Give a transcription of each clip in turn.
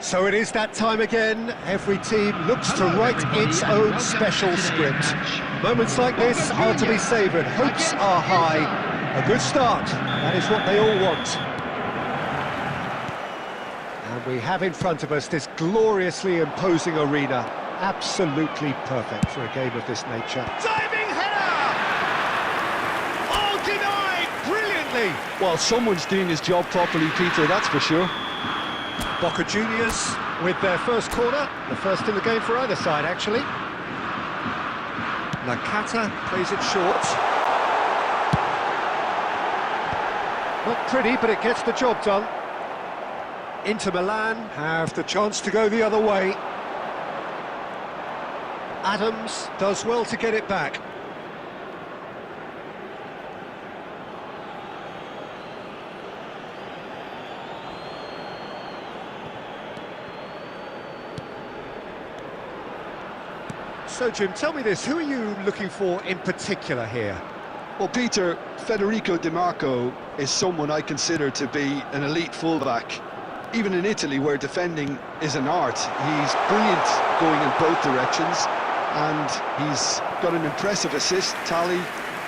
So it is that time again. Every team looks to write its own special script. Moments like this are to be savoured. Hopes are high. A good start. That is what they all want. And we have in front of us this gloriously imposing arena. Absolutely perfect for a game of this nature. Diving header! Oh, denied brilliantly! Well, someone's doing his job properly, Peter, that's for sure. Boca Juniors with their first corner, the first in the game for either side, actually. Nakata plays it short. Not pretty, but it gets the job done. Inter Milan have the chance to go the other way. Adams does well to get it back. So, Jim, tell me this, who are you looking for in particular here? Well, Peter, Federico Di Marco is someone I consider to be an elite fullback. Even in Italy, where defending is an art, he's brilliant going in both directions, and he's got an impressive assist tally,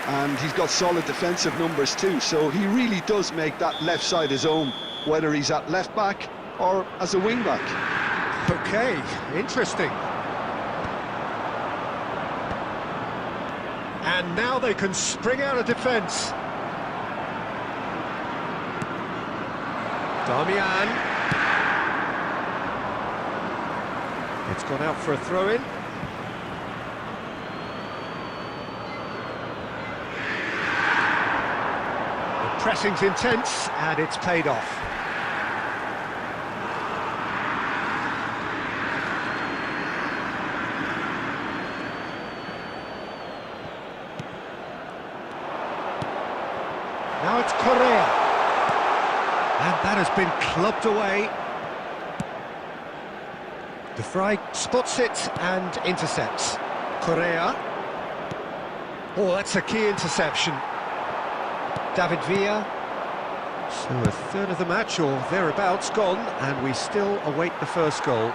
and he's got solid defensive numbers too, so he really does make that left side his own, whether he's at left-back or as a wing-back. Okay, interesting. And now they can spring out of defence. Damian. It's gone out for a throw-in. The pressing's intense, and it's paid off. Now it's Correa. And that has been clubbed away. De Vrij spots it and intercepts. Correa. Oh, that's a key interception. David Villa. So a third of the match, or thereabouts, gone, and we still await the first goal.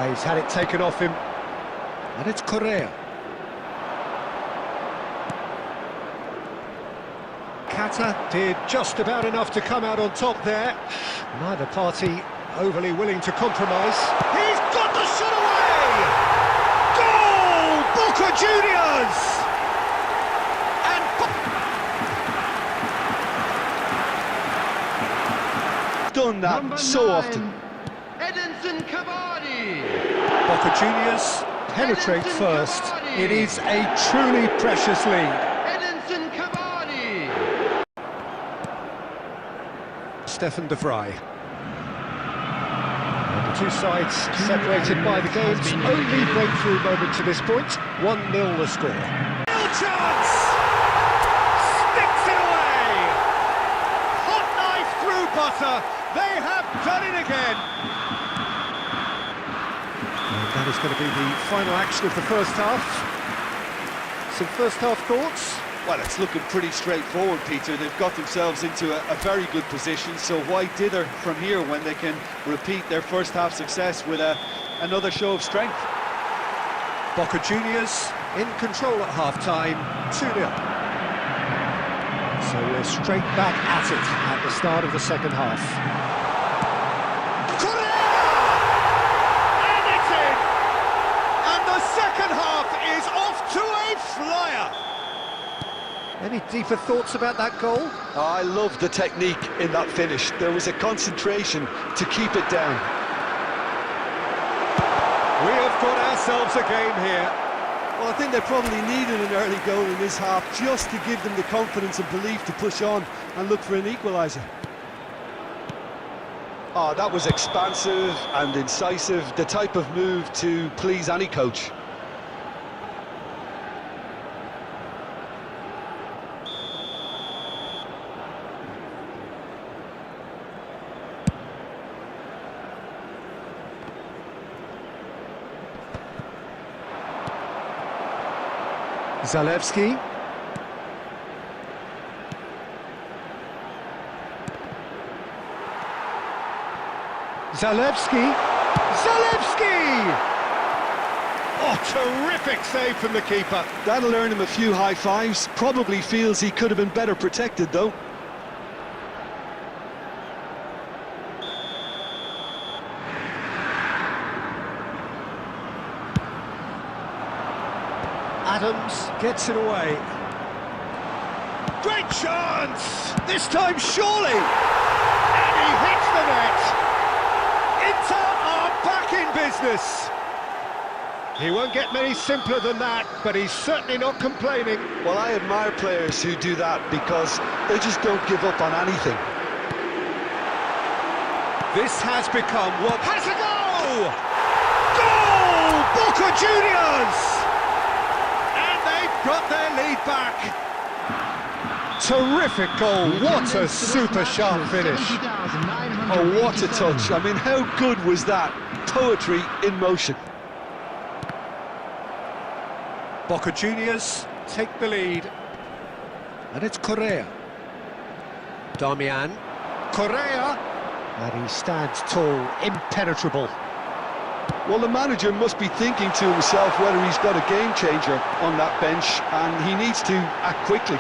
He's had it taken off him. And it's Correa. Kata did just about enough to come out on top there. Neither party overly willing to compromise. He's got the shot away! Goal! Boca Juniors! And that so often. Boca Juniors penetrate first. It is a truly precious lead. Stefan de Vrij. The two sides separated by the game's only breakthrough moment to this point. 1-0 the score. Real chance! Sticks it away! Hot knife through butter. They have done it again. And that is going to be the final action of the first half. Some first half thoughts? Well, it's looking pretty straightforward, Peter. They've got themselves into a very good position, so why dither from here when they can repeat their first half success with another show of strength? Boca Juniors in control at half-time, 2-0. So we're straight back at it at the start of the second half. And it's in! And the second half is off to a flyer! Any deeper thoughts about that goal? Oh, I love the technique in that finish. There was a concentration to keep it down. We have got ourselves a game here. Well, I think they probably needed an early goal in this half just to give them the confidence and belief to push on and look for an equaliser. Oh, that was expansive and incisive, the type of move to please any coach. Zalewski. Zalewski! Oh, terrific save from the keeper. That'll earn him a few high fives. Probably feels he could have been better protected, though. Adams gets it away. Great chance! This time surely! And he hits the net! Inter are back in business! He won't get many simpler than that, but he's certainly not complaining. Well, I admire players who do that because they just don't give up on anything. This has become what has a go! Goal! Boca Juniors! Got their lead back. Terrific goal. What a super sharp finish. Oh, what a touch. I mean, how good was that? Poetry in motion. Boca Juniors take the lead. And it's Correa. Damian. Correa. And he stands tall, impenetrable. Well, the manager must be thinking to himself whether he's got a game changer on that bench, and he needs to act quickly.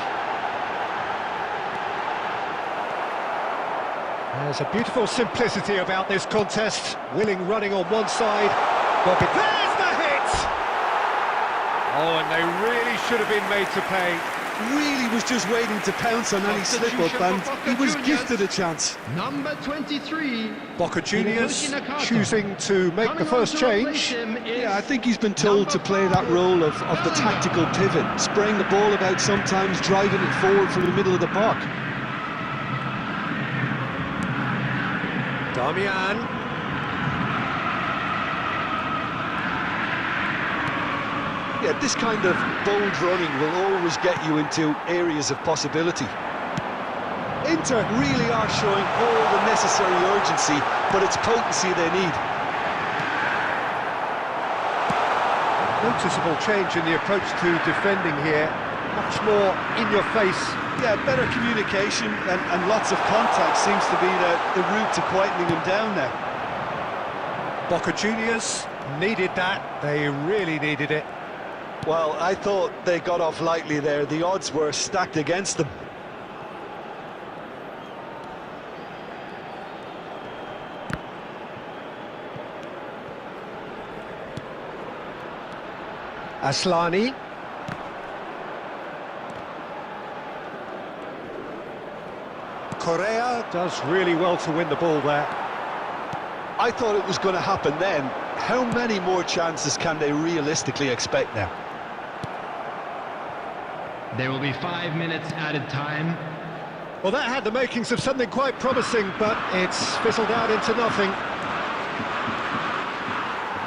There's a beautiful simplicity about this contest. Willing running on one side. There's the hit! Oh, and they really should have been made to pay. Really was just waiting to pounce on any slip-up, and he was gifted a chance. Number 23. Boca Juniors choosing to make the first change. Yeah, I think he's been told to play that role of the tactical pivot, spraying the ball about sometimes, driving it forward from the middle of the park. Damian. Yeah, this kind of bold running will always get you into areas of possibility. Inter really are showing all the necessary urgency, but it's potency they need. Noticeable change in the approach to defending here. Much more in your face. Yeah, better communication and lots of contact seems to be the route to quietening them down now. Boca Juniors needed that. They really needed it. Well, I thought they got off lightly there. The odds were stacked against them. Aslani. Correa does really well to win the ball there. I thought it was going to happen then. How many more chances can they realistically expect now? There will be 5 minutes added time. Well, that had the makings of something quite promising, but it's fizzled out into nothing.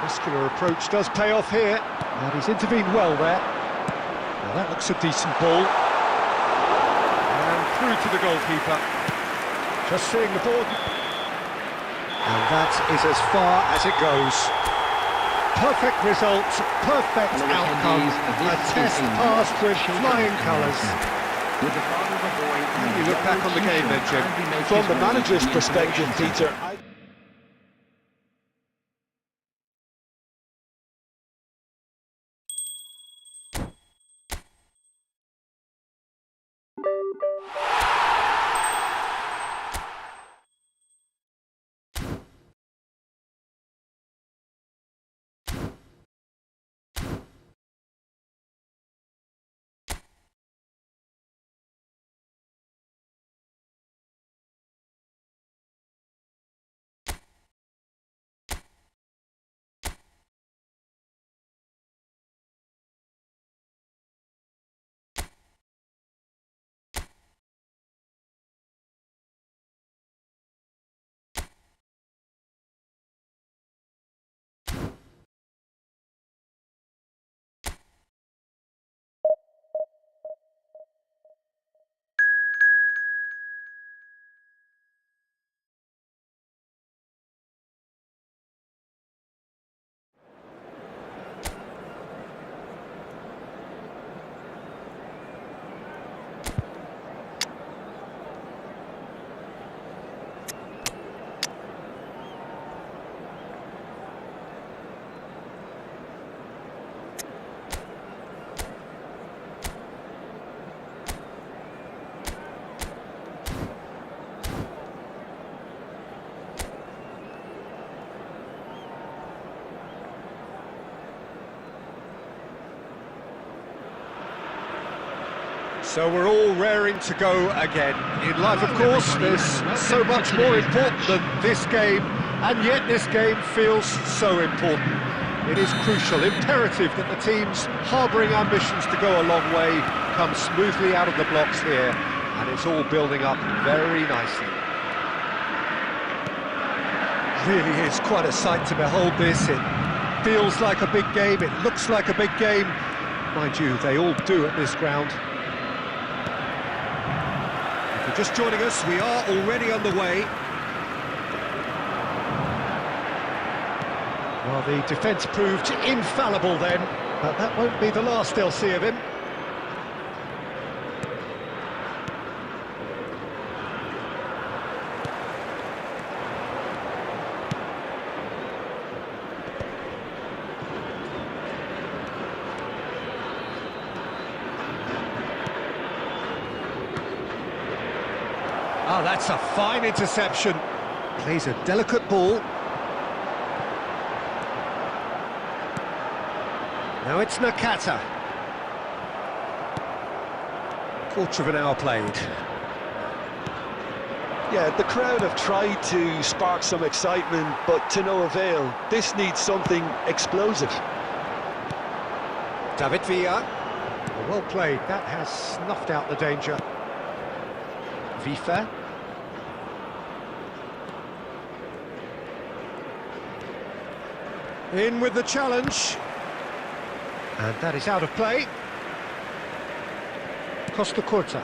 Muscular approach does pay off here, and he's intervened well there. Now that looks a decent ball. And through to the goalkeeper. Just seeing the ball. And that is as far as it goes. Perfect result, perfect outcome. A test passed with flying colours. You look back on the game then, Jim. From the manager's perspective, Peter, So we're all raring to go again. In life, of course, there's so much more important than this game, and yet this game feels so important. It is crucial, imperative that the teams harbouring ambitions to go a long way come smoothly out of the blocks here, and it's all building up very nicely. Really is quite a sight to behold this. It feels like a big game, it looks like a big game. Mind you, they all do at this ground. If you're just joining us, we are already underway. Well, the defence proved infallible then, but that won't be the last they'll see of him. Oh, that's a fine interception. Plays a delicate ball. Now it's Nakata. Quarter of an hour played. yeah, the crowd have tried to spark some excitement, but to no avail. This needs something explosive. David Villa. Well played. That has snuffed out the danger. Vifa. In with the challenge. And that is out of play. Costa Curta.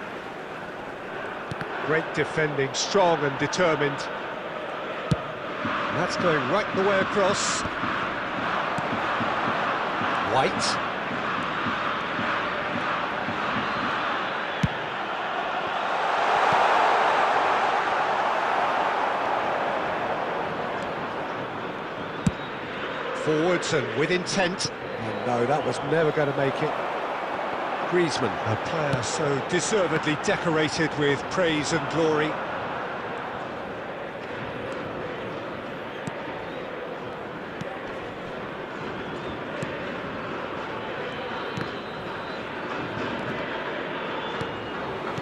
Great defending, strong and determined. And that's going right the way across. White. Forwards and with intent. Oh, no, that was never going to make it. Griezmann, a player so deservedly decorated with praise and glory.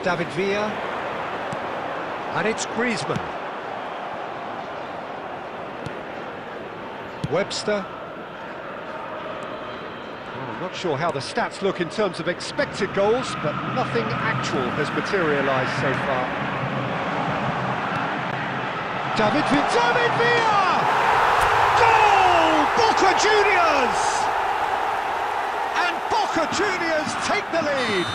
David Villa. And it's Griezmann. Webster. Well, I'm not sure how the stats look in terms of expected goals, but nothing actual has materialised so far. David Villa! Goal! Boca Juniors! And Boca Juniors take the lead!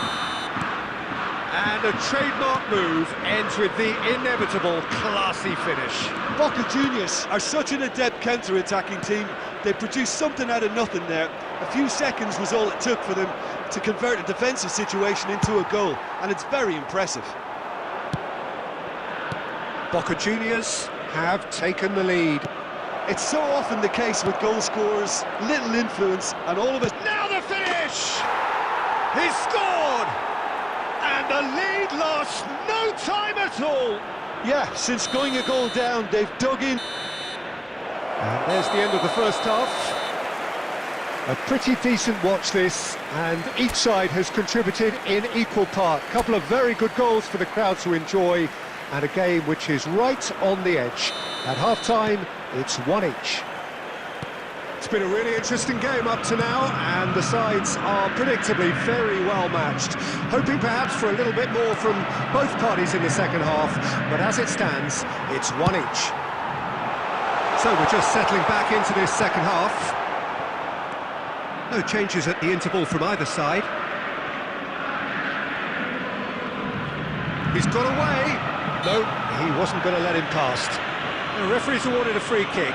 And a trademark move ends with the inevitable classy finish. Boca Juniors are such an adept counter-attacking team. They produced something out of nothing there. A few seconds was all it took for them to convert a defensive situation into a goal, and it's very impressive. Boca Juniors have taken the lead. It's so often the case with goal scorers, little influence, and all of it. Now the finish! He's scored! And the lead lost no time at all! Yeah, since going a goal down, they've dug in. And there's the end of the first half. A pretty decent watch this, and each side has contributed in equal part. A couple of very good goals for the crowd to enjoy, and a game which is right on the edge. At half-time, it's 1 each. It's been a really interesting game up to now, and the sides are predictably very well matched. Hoping perhaps for a little bit more from both parties in the second half, but as it stands, it's 1 each. So we're just settling back into this second half. No changes at the interval from either side. He's got away. No, he wasn't going to let him past. The referee's awarded a free kick.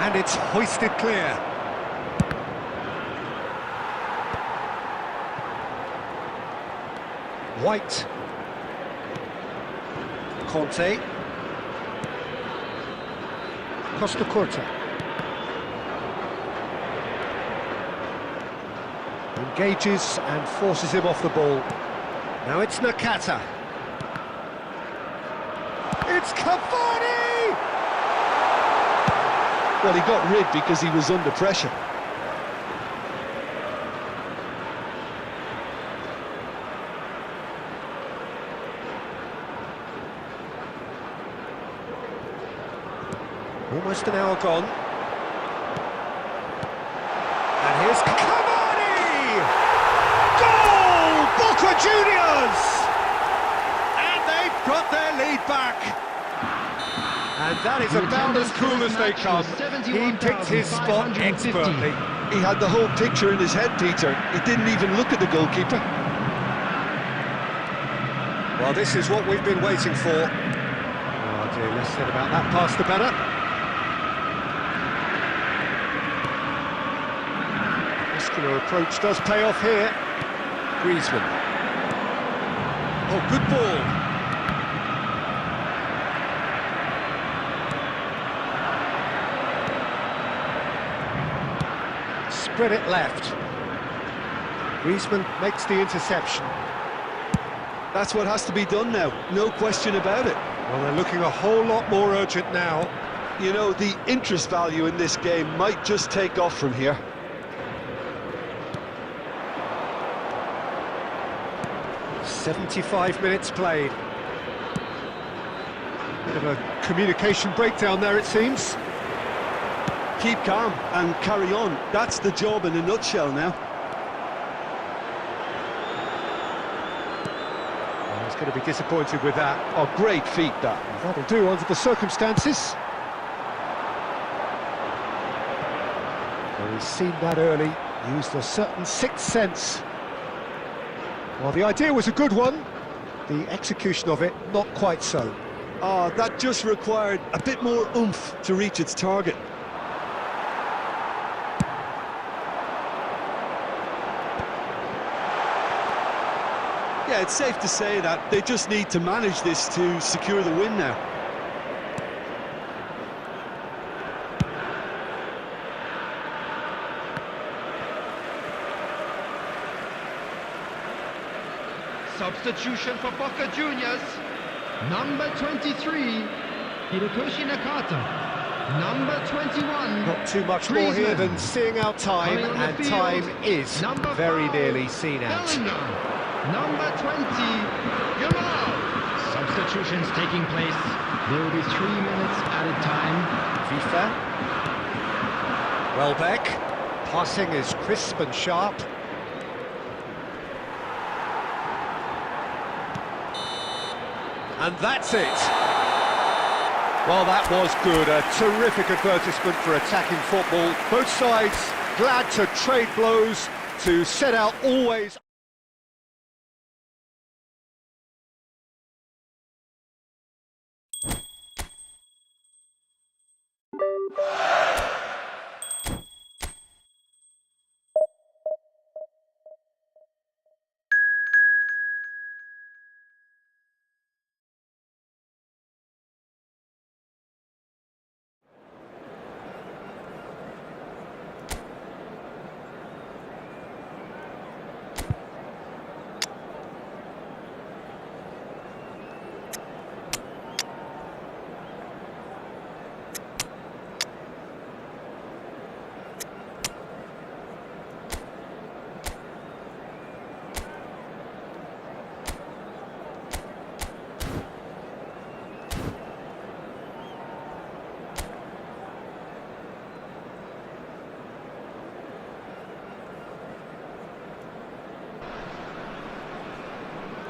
And it's hoisted clear. White. Conte. Costa Curta. Engages and forces him off the ball. Now it's Nakata. It's Cavani! Well, he got rid because he was under pressure. Almost an hour gone. And here's Cavani! Goal! Boca Juniors! And they've got their lead back. And that is about as cool as they come. He picked his spot expertly. He had the whole picture in his head, Peter. He didn't even look at the goalkeeper. Well, this is what we've been waiting for. Oh dear, less said about that pass the better. Muscular approach does pay off here. Griezmann. Oh, good ball. Spread it left. Griezmann makes the interception. That's what has to be done now, no question about it. Well, they're looking a whole lot more urgent now. You know, the interest value in this game might just take off from here. "75 minutes played." Bit of a communication breakdown there, it seems. Keep calm and carry on. That's the job in a nutshell now. Well, he's going to be disappointed with that. Oh, great feat, that. That'll do under the circumstances. Well, he's seen that early, used a certain sixth sense. Well, the idea was a good one, the execution of it, not quite so. Oh, that just required a bit more oomph to reach its target. Yeah, it's safe to say that they just need to manage this to secure the win now. Substitution for Boca Juniors. Number 23, Hirotoshi Nakata. Number 21. Not too much more here than seeing out time, Coming on the and field, time is number very 5, nearly seen out. Bellingham. Number 20, Yamal. Substitutions taking place. There will be 3 minutes added time. FIFA. Welbeck. Passing is crisp and sharp. And that's it. Well, that was good. A terrific advertisement for attacking football. Both sides glad to trade blows, to set out always...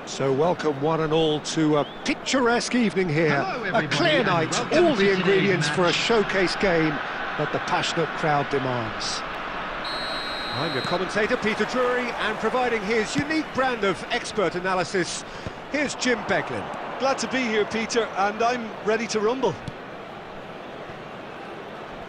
So welcome one and all to a picturesque evening here. Hello, A everybody, clear and night, welcome all to the today's ingredients for a match. showcase game that the passionate crowd demands. I'm your commentator, Peter Drury, and providing his unique brand of expert analysis, here's Jim Beglin. Glad to be here, Peter, and I'm ready to rumble.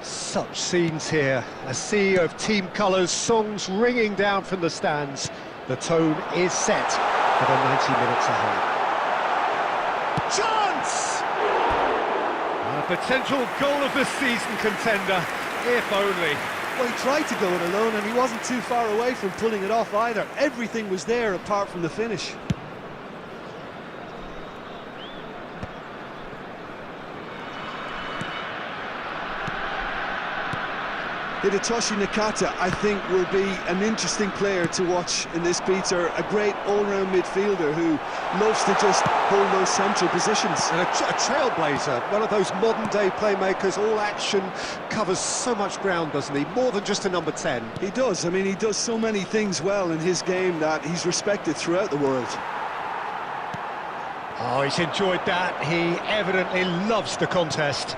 Such scenes here, a sea of team colours, songs ringing down from the stands. The tone is set for the 90 minutes ahead. Chance! A potential goal of the season contender, if only. Well, he tried to go it alone, and he wasn't too far away from pulling it off either. Everything was there apart from the finish. Hidetoshi Nakata, I think, will be an interesting player to watch in this, Peter. A great all-round midfielder who loves to just hold those central positions. And a trailblazer, one of those modern-day playmakers, all action, covers so much ground, doesn't he? More than just a number 10. He does. I mean, he does so many things well in his game that he's respected throughout the world. Oh, he's enjoyed that. He evidently loves the contest.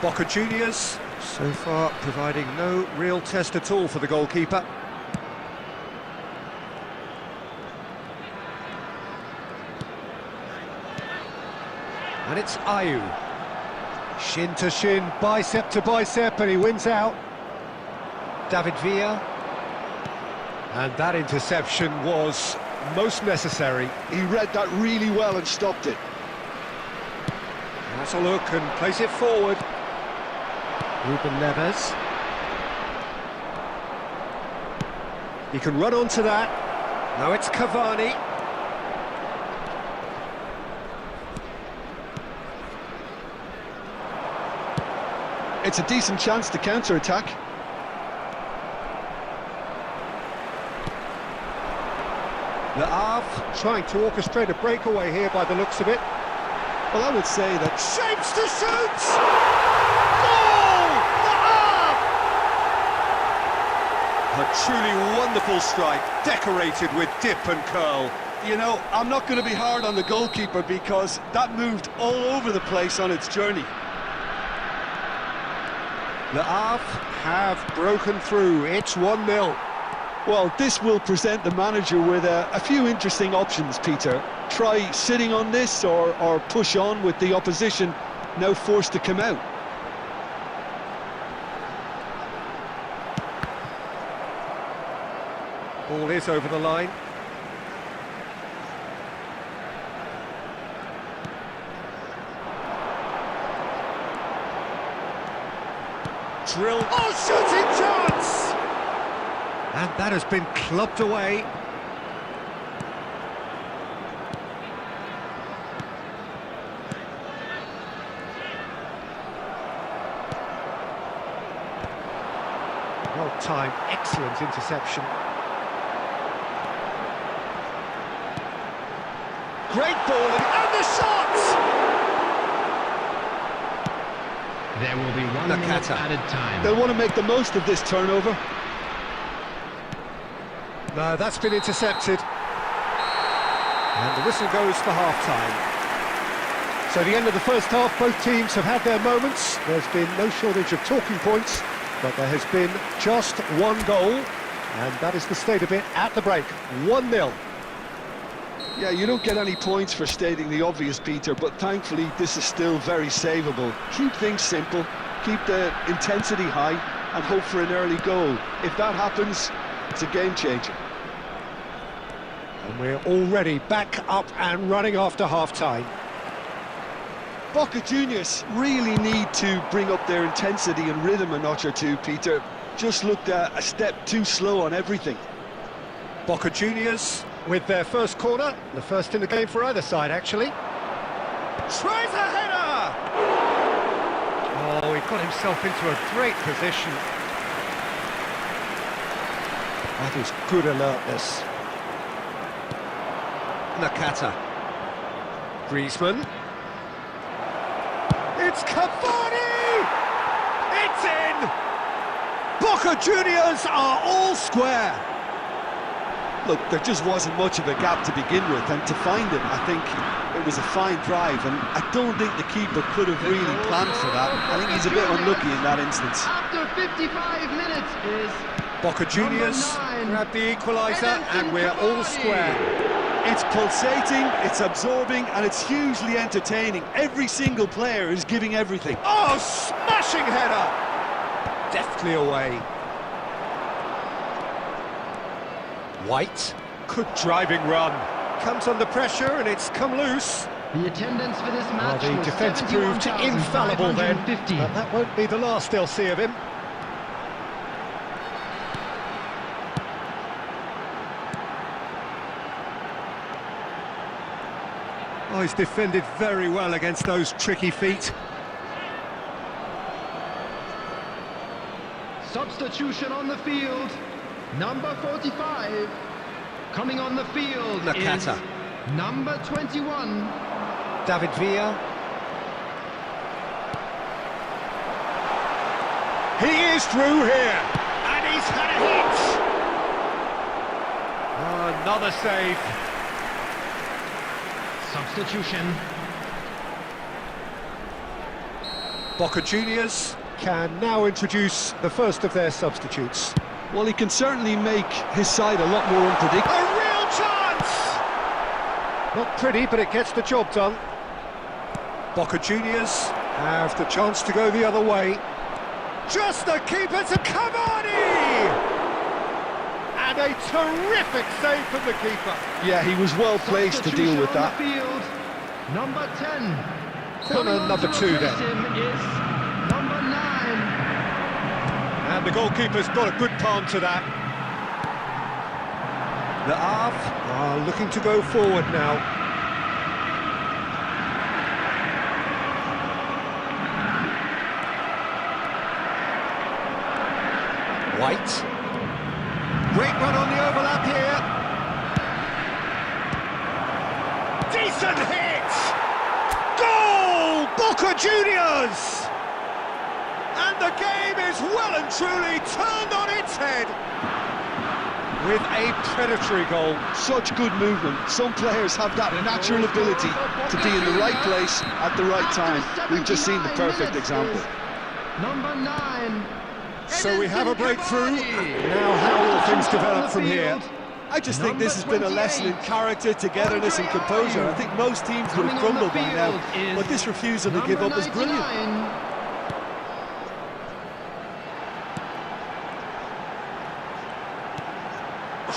Boca Juniors, so far providing no real test at all for the goalkeeper. And it's Ayew. Shin to shin, bicep to bicep, and he wins out. David Villa. And that interception was most necessary. He read that really well and stopped it. That's a look and plays it forward. Ruben Neves. He can run onto that. Now it's Cavani. It's a decent chance to counter-attack. Le Havre trying to orchestrate a breakaway here by the looks of it. Well, I would say that Shapes to shoot! Goal! Le Havre! A truly wonderful strike, decorated with dip and curl. you know, I'm not going to be hard on the goalkeeper because that moved all over the place on its journey. Le Havre have broken through. It's 1-0. Well, this will present the manager with a few interesting options, Peter. Try sitting on this or push on with the opposition now forced to come out. Ball is over the line. Drill. Oh, shooting chance! And that has been clubbed away. time. Excellent interception. Great ball and the shots! There will be 1 minute added time. They'll want to make the most of this turnover. No, that's been intercepted. And the whistle goes for half-time. So the end of the first half, both teams have had their moments. There's been no shortage of talking points, but there has been just one goal, and that is the state of it at the break. 1-0. Yeah, you don't get any points for stating the obvious, Peter, but thankfully this is still very savable. Keep things simple, keep the intensity high, and hope for an early goal. If that happens, it's a game changer. And we're already back up and running after half-time. Boca Juniors really need to bring up their intensity and rhythm a notch or two, Peter. Just looked a step too slow on everything. Boca Juniors with their first corner, the first in the game for either side, actually. Tries a header! Oh, he got himself into a great position. That is good alertness. Nakata. Griezmann. It's Cavani! It's in! Boca Juniors are all square. Look, there just wasn't much of a gap to begin with, and to find it, I think it was a fine drive, and I don't think the keeper could have really planned for that. I think he's a bit unlucky in that instance. After 55 minutes is Boca Juniors grab the equaliser, and we're all square. It's pulsating, it's absorbing, and it's hugely entertaining. Every single player is giving everything. Oh, smashing header! Deftly away. White, good driving run. Comes under pressure and it's come loose. the attendance for this match. The was defence proved infallible then. 71,550. But that won't be the last they'll see of him. Oh, he's defended very well against those tricky feet. Substitution on the field. Number 45. Coming on the field Nakata. is number 21. David Villa. He is through here. And he's had a hit. Oh, another save. Substitution. Boca Juniors can now introduce the first of their substitutes. Well, he can certainly make his side a lot more unpredictable. A real chance! Not pretty, but it gets the job done. Boca Juniors have the chance to go the other way. Just the keeper to Cavani! And a terrific save from the keeper. Yeah, he was well placed to deal with that. Substitution on the field. Number 10. Corner number 2 then. Is number 9. And the goalkeeper's got a good palm to that. The Havre are looking to go forward now. White. Great run on the overlap here. Decent hit! Goal! Boca Juniors! And the game is well and truly turned on its head. With a predatory goal. Such good movement. Some players have that natural ability to be in the right place at the right time. We've just seen the perfect example. Number 9. So we have a breakthrough. Now how will things develop from here? I just think this has been a lesson in character, togetherness and composure. I think most teams would have crumbled by now, but this refusal to give up is brilliant.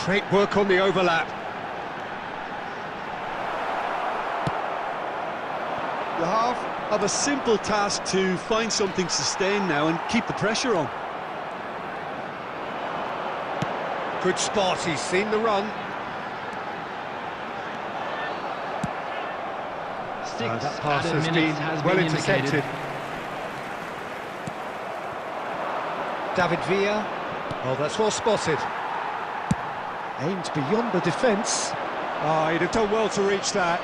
Great work on the overlap. The Havre have a simple task to find something sustained now and keep the pressure on. Good spot, he's seen the run. That pass has been well intercepted. David Villa. Oh, that's well spotted. Aimed beyond the defence. Oh, he'd have done well to reach that.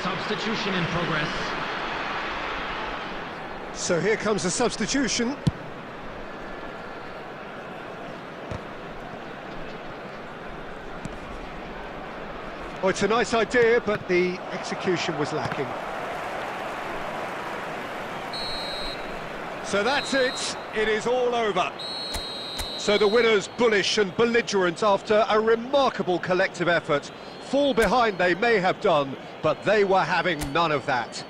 Substitution in progress. So here comes a substitution. Oh, it's a nice idea, but the execution was lacking. So that's it. It is all over. So the winners bullish and belligerent after a remarkable collective effort. Fall behind they may have done, but they were having none of that.